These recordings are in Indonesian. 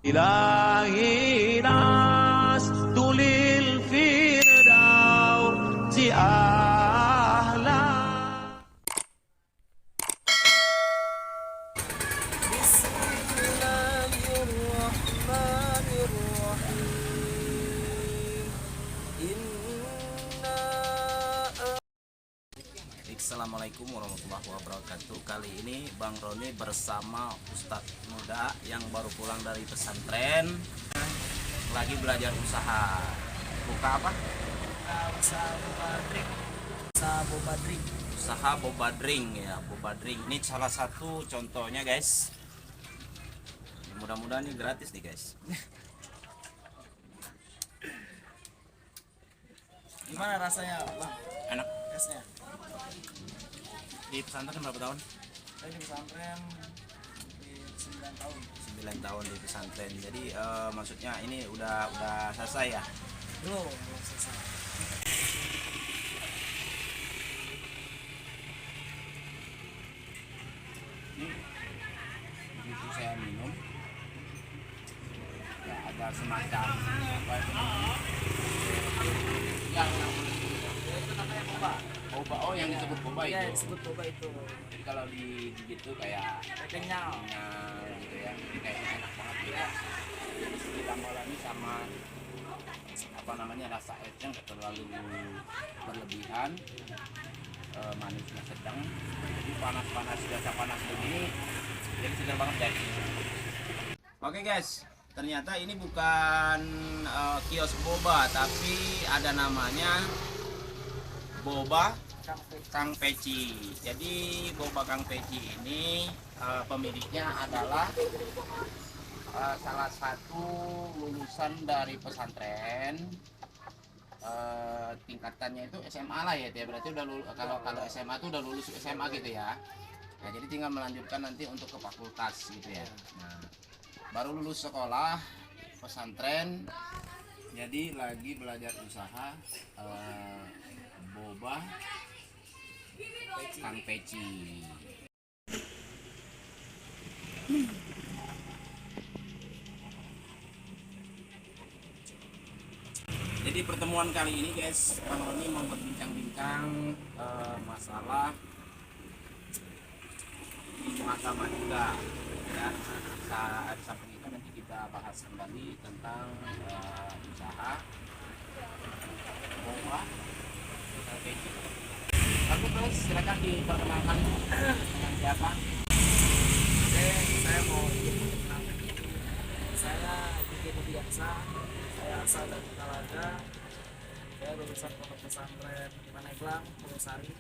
إلهي نسجد للفردوس أعلى. Assalamualaikum warahmatullahi wabarakatuh. Kali ini Bang Roni bersama Ustadz muda yang baru pulang dari pesantren, lagi belajar usaha. Buka apa? Usaha boba drink. Usaha boba drink ya, boba drink. Ini salah satu contohnya guys. Mudah-mudahan ini gratis nih guys. Gimana rasanya, Bang? Enak. Esnya? Di pesantren berapa tahun? Saya di pesantren di 9 tahun. 9 tahun di pesantren. Jadi maksudnya ini udah selesai ya? Belum selesai. Ini begitu saya minum ya ada semacam apa itu yang Itu namanya boba. boba, oh yang disebut boba Iya, itu. disebut boba itu. Jadi kalau digigit tuh kayak Kenyal. kenyal gitu ya, jadi kayaknya enak banget ya. Ditambah lagi sama apa namanya, rasa esnya nggak terlalu berlebihan, manisnya sedang, jadi panas-panas biasa panas begini jadi segar banget guys. Oke guys, ternyata ini bukan kios boba, tapi ada namanya boba Kang Peci. Jadi boba Kang Peci ini pemiliknya adalah salah satu lulusan dari pesantren, tingkatannya itu SMA lah ya, berarti udah lulus. Kalau SMA itu udah lulus SMA gitu ya. Nah, jadi tinggal melanjutkan nanti untuk ke fakultas gitu ya. Nah, baru lulus sekolah pesantren, jadi lagi belajar usaha boba Kang Peci. Jadi pertemuan kali ini guys, Bang Roni mau berbincang-bincang masalah ilmu agama juga ya. Saat samping itu nanti kita bahas kembali tentang usaha boba Kang Peci. Aku terus silakan diperkenalkan dengan siapa? Oke, saya mau perkenalkan diri. Saya Diki Mubiaksa. Saya asal dari Talaga. Saya lulusan pondok pesantren Paneglang, Purwosari.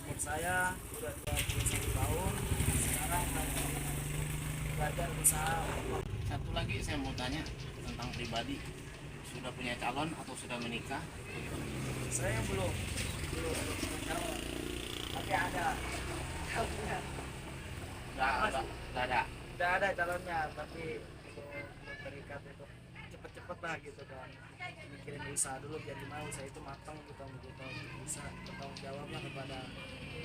Umur saya udah 21 tahun. Sekarang lagi belajar usaha. Satu lagi saya mau tanya tentang pribadi, sudah punya calon atau sudah menikah? Saya belum calon, tapi ada. Nggak ada. Calonnya, tapi belum terikat itu cepet-cepet lah gitu kan. Mikirin usaha dulu biar gimana usaha itu matang gitu, bisa bertanggung jawab lah kepada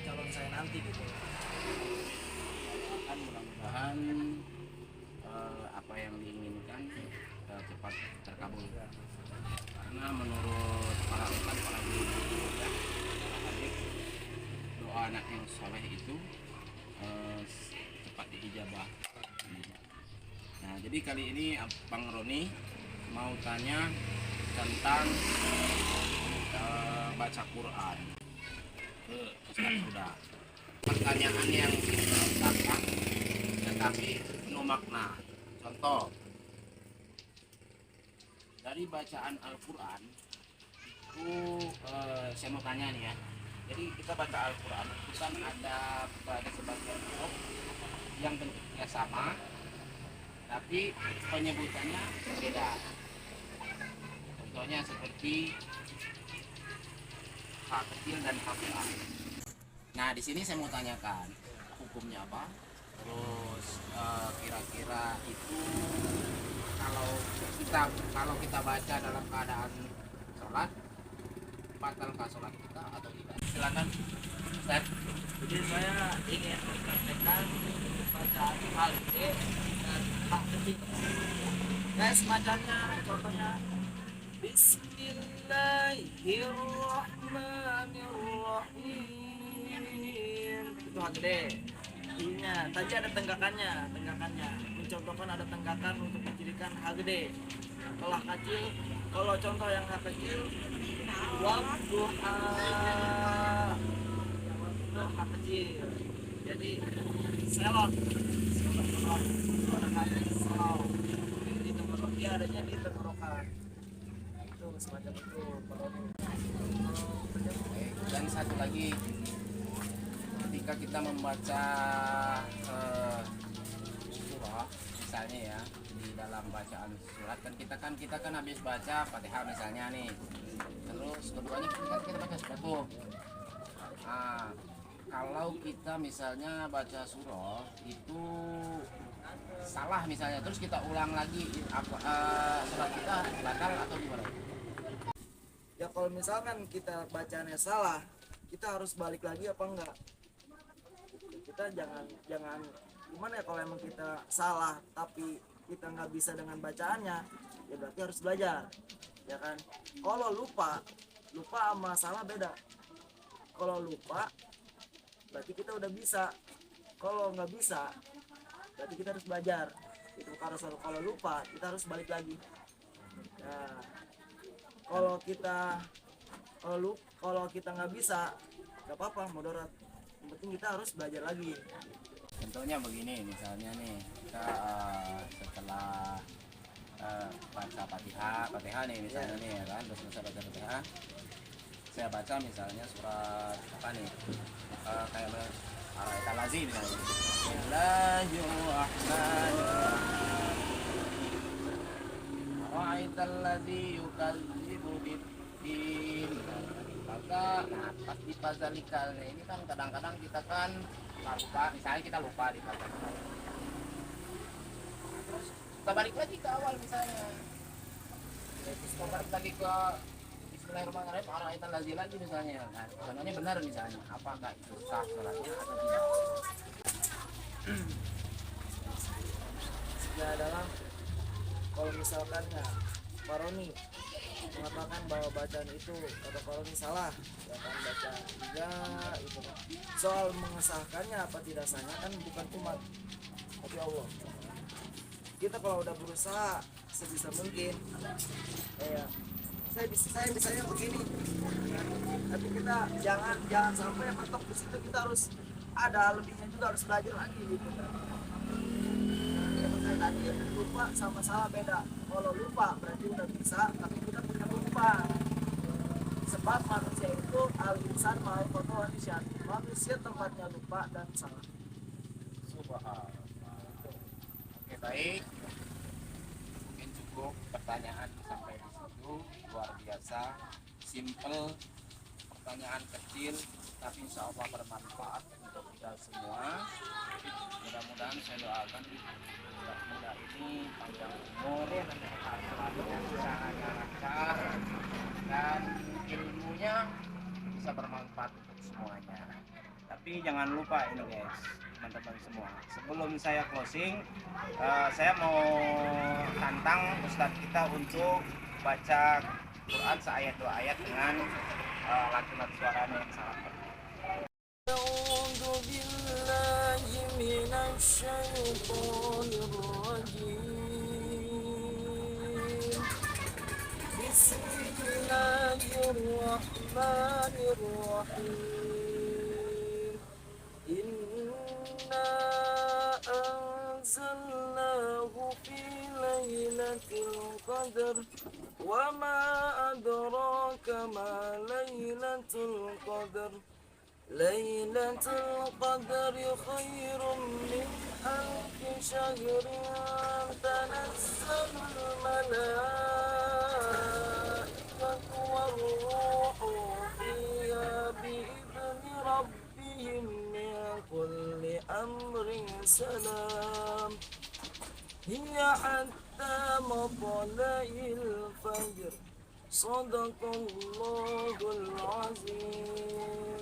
calon saya nanti gitu. Kan mudah-mudahan apa yang diinginkan cepat terkabul. Karena menurut para ustaz, para guru, ya, para hadis, doa anak yang soleh itu cepat diijabah. Nah, jadi kali ini Bang Roni mau tanya tentang baca Quran ke Ustaz Muda. Pertanyaan yang gampang tetapi penuh makna. Contoh, dari bacaan Al-Quran itu saya mau tanya nih ya. Jadi kita baca Al-Quran bukan ada sebagian huruf yang bentuknya sama tapi penyebutannya berbeda. Contohnya seperti H kecil dan H besar. Nah, di sini saya mau tanyakan hukumnya apa? Terus kira-kira itu kalau kita baca dalam keadaan sholat, batalkah sholat kita atau tidak? Silakan Ustaz. Jadi saya ingin mempraktekkan bacaan HGD dan hak kecil. Kayak semacamnya, contohnya Bismillahirrahmanirrahim. Itu HGD. Ininya, tadi ada tenggakannya. Mencontohkan ada tenggakan untuk menjadikan HGD. Kalau kecil, kalau contoh yang hak kecil, wadduha. Hak kecil. Jadi selot. Di tenggorokan adanya di tenggorokan. Itu semacam itu. Dan satu lagi, ketika kita membaca surah misalnya ya, di dalam bacaan surat kita kan habis baca Fatihah misalnya nih, terus keduanya kita baca surat tuh. Nah, kalau kita misalnya baca surah itu salah misalnya, terus kita ulang lagi, surat kita batal atau gimana? Ya kalau misalkan kita bacanya salah, kita harus balik lagi apa enggak? Kita jangan gimana ya, kalau emang kita salah tapi kita nggak bisa dengan bacaannya, ya berarti harus belajar, ya kan? Kalau lupa sama salah beda. Kalau lupa berarti kita udah bisa, kalau nggak bisa berarti kita harus belajar. Itu kalau lupa kita harus balik lagi. Nah, kalau kita nggak bisa, nggak apa-apa, mudarat. Yang penting kita harus belajar lagi. Contohnya begini, misalnya nih kita setelah baca Fatihah nih misalnya nih ya kan, terus selesai baca Fatihah, saya baca misalnya surat apa nih, kayak Al Lazi misalnya. Bismillahirrahmanirrahim. Ra'aital ladzi yukadzibu bid-din. Maka pas di fazalikal ini kan kadang-kadang kita kan lupa, misalnya kita lupa di fazalikal. Terus kita balik lagi ke awal misalnya. Terus kita balik lagi ke Bismillahirrahmanirrahim, Ra'aital ladzi lagi misalnya. Nah, sebenarnya benar misalnya, apakah itu sah sholatnya atau tidak? Ya adalah kalau misalkan ya Pak Roni mengatakan bahwa bacaan itu kata Pak Roni salah, ya kan, baca tiga itu kan. Soal mengesahkannya apa tidak sahnya kan bukan umat tapi Allah. Kita kalau udah berusaha sebisa mungkin, saya bisanya begini, ya. Tapi kita jangan sampai mentok di situ, kita harus ada lebihnya juga, harus belajar lagi gitu kan. Saya tadi lupa sama salah beda. Kalau lupa berarti udah bisa, tapi kita punya lupa. Sebab manusia itu al-insan ma'al manusia tempatnya lupa dan salah. Subhanallah. Oke, baik. Mungkin cukup pertanyaan sampai di situ. Luar biasa, simple, pertanyaan kecil, tapi insya Allah bermanfaat untuk kita semua. Mudah-mudahan saya doakan budak muda ini panjang umur, akhlaknya sangat lancar, dan ilmunya bisa bermanfaat untuk semuanya. Tapi jangan lupa ini guys, teman-teman semua, sebelum saya closing, saya mau tantang Ustadz kita untuk baca Quran seayat dua ayat dengan lantunan suaranya yang sangat bagus. أعوذ بالله من الشيطان الرجيم بسم الله الرحمن الرحيم إنا أنزلناه في ليلة القدر وما أدراك ما ليلة القدر ليلة القدر خير من ألف شهر تنزل الملائكة والروح فيها بإذن ربهم من كل أمر سلام هي حتى مطلع الفجر صدق الله العظيم.